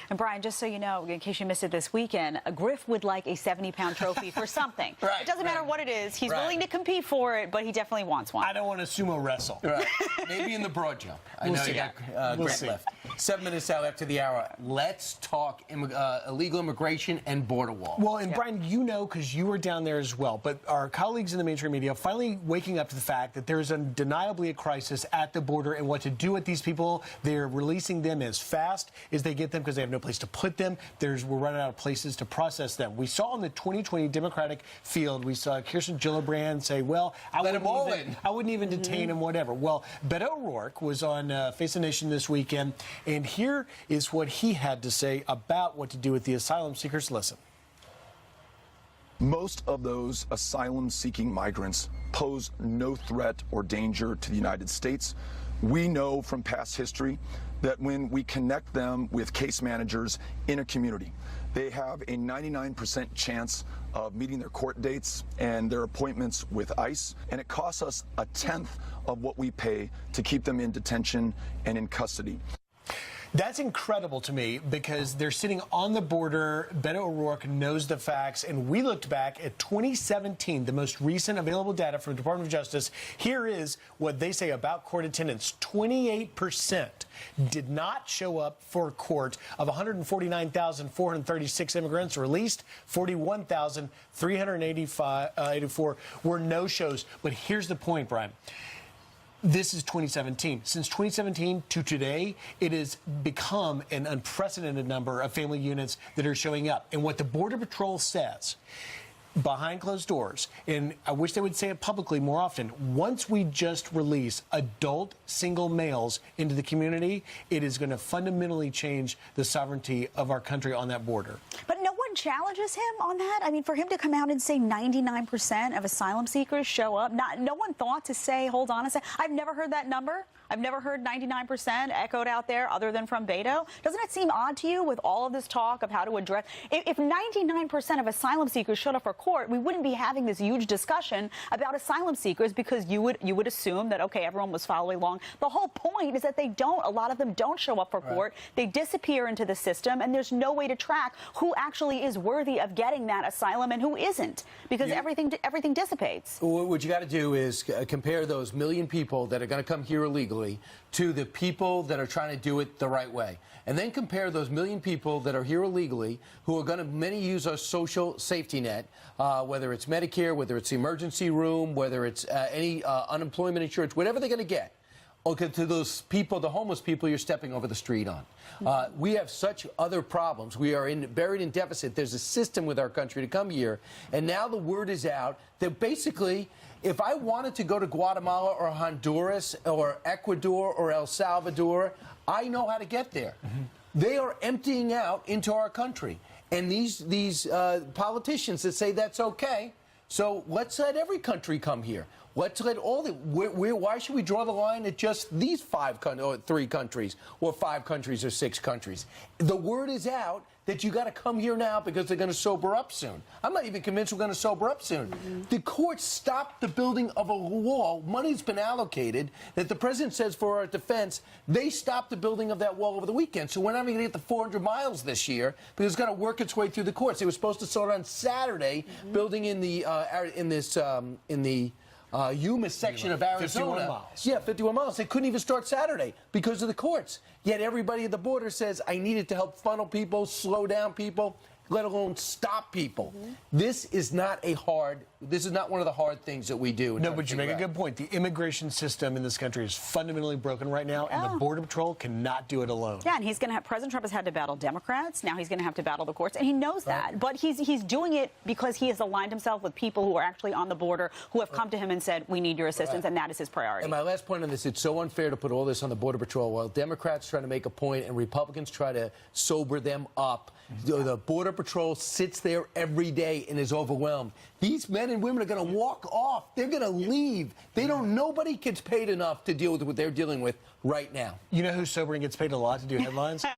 And Brian, just so you know, in case you missed it this weekend, Griff would like a 70-pound trophy for something. Right, it doesn't matter what it is. He's willing to compete for it, but he definitely wants one. I don't want to sumo wrestle. Right. Maybe in the broad jump. I know you got Grant left. 7 minutes out after the hour. Let's talk illegal immigration and border wall. Well, and Brian, you know, because you were down there as well, but our colleagues in the mainstream media finally waking up to the fact that there's undeniably a crisis at the border and what to do with these people. They're releasing them as fast as they get them because they have no place to put them. We're running out of places to process them. We saw in the 2020 Democratic field, we saw Kirsten Gillibrand say, well, I wouldn't even detain him, whatever. Well, Beto O'Rourke was on Face the Nation this weekend, and here is what he had to say about what to do with the asylum seekers. Listen. Most of those asylum-seeking migrants pose no threat or danger to the United States. We know from past history that when we connect them with case managers in a community, they have a 99% chance of meeting their court dates and their appointments with ICE, and it costs us a tenth of what we pay to keep them in detention and in custody. That's incredible to me because they're sitting on the border. Beto O'Rourke knows the facts, and we looked back at 2017, the most recent available data from the Department of Justice. Here is what they say about court attendance. 28% did not show up for court. Of 149,436 immigrants released, 41,384 were no-shows. But here's the point, Brian. This is 2017. Since 2017 to today, it has become an unprecedented number of family units that are showing up. And what the Border Patrol says behind closed doors, and I wish they would say it publicly more often, once we just release adult single males into the community, it is going to fundamentally change the sovereignty of our country on that border. But no one challenges him on that? I mean, for him to come out and say 99% of asylum seekers show up, no one thought to say, hold on a second. I've never heard that number. I've never heard 99% echoed out there other than from Beto. Doesn't it seem odd to you with all of this talk of how to address? If 99% of asylum seekers showed up for court, we wouldn't be having this huge discussion about asylum seekers because you would assume that, okay, everyone was following along. The whole point is that a lot of them don't show up for court. They disappear into the system, and there's no way to track who actually is worthy of getting that asylum and who isn't, because everything dissipates. What you got to do is compare those million people that are going to come here illegally to the people that are trying to do it the right way. And then compare those million people that are here illegally, who are going to, many use our social safety net, whether it's Medicare, whether it's the emergency room, whether it's any unemployment insurance, whatever they're going to get. Okay, to those people, the homeless people you're stepping over the street on. We have such other problems. We are buried in deficit. There's a system with our country to come here. And now the word is out that basically, if I wanted to go to Guatemala or Honduras or Ecuador or El Salvador, I know how to get there. They are emptying out into our country. And these politicians that say that's okay, so let's let every country come here. Let's let all the. Why should we draw the line at just these 3 countries, or 5 countries, or 6 countries? The word is out that you got to come here now because they're going to sober up soon. I'm not even convinced we're going to sober up soon. The court stopped the building of a wall. Money's been allocated that the president says for our defense. They stopped the building of that wall over the weekend. So we're not even going to get the 400 miles this year because it's got to work its way through the courts. They were supposed to start on Saturday, building in the Yuma section of Arizona. 51 miles. Yeah, 51 miles. They couldn't even start Saturday because of the courts. Yet everybody at the border says, I need it to help funnel people, slow down people, let alone stop people. This is not one of the hard things that we do. No, but you make a good point. The immigration system in this country is fundamentally broken right now, and the Border Patrol cannot do it alone. Yeah, and President Trump has had to battle Democrats. Now he's going to have to battle the courts, and he knows that. But he's doing it because he has aligned himself with people who are actually on the border, who have come to him and said, we need your assistance, and that is his priority. And my last point on this, it's so unfair to put all this on the Border Patrol while Democrats try to make a point and Republicans try to sober them up. The Border Patrol sits there every day and is overwhelmed. These men and women are going to walk off. They're going to leave. Nobody gets paid enough to deal with what they're dealing with right now. You know who's sober and gets paid a lot to do headlines?